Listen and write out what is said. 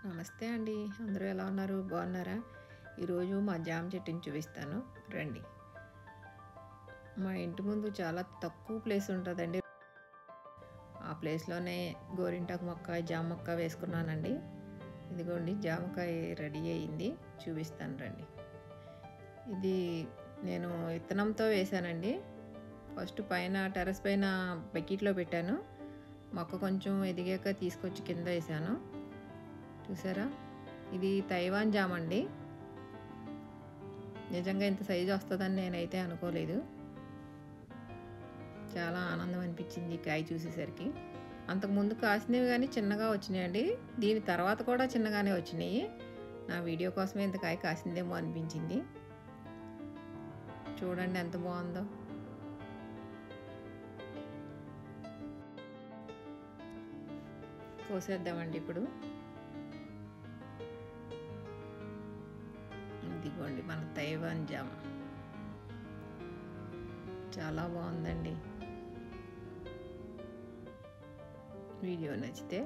నమస్తే అండి. అందరూ ఎలా ఉన్నారు? బాగున్నారా? ఈరోజు మా జామ చెట్టుని చూపిస్తాను రండి. మా ఇంటి ముందు చాలా తక్కువ ప్లేస్ ఉంటుందండి. ఆ ప్లేస్లోనే గోరింటాకు మొక్క, జామ మొక్క వేసుకున్నానండి. ఇదిగోండి జామకాయ రెడీ అయ్యింది, చూపిస్తాను రండి. ఇది నేను విత్తనంతో వేసానండి. ఫస్ట్ పైన టెర్రస్ పైన బకెట్లో పెట్టాను. మొక్క కొంచెం ఎదిగాక తీసుకొచ్చి కింద వేసాను. చూసారా, ఇది తైవాన్ జామ అండి. నిజంగా ఇంత సైజు వస్తుందని నేనైతే అనుకోలేదు. చాలా ఆనందం అనిపించింది కాయ చూసేసరికి. అంతకుముందు కాసినవి కానీ చిన్నగా వచ్చినాయండి. దీని తర్వాత కూడా చిన్నగానే వచ్చినాయి. నా వీడియో కోసమే ఇంత కాయ కాసిందేమో అనిపించింది. చూడండి ఎంత బాగుందో. కోసేద్దామండి ఇప్పుడు. ఇదిగోండి మన తైవాన్ జామ, చాలా బాగుందండి. వీడియో నచ్చితే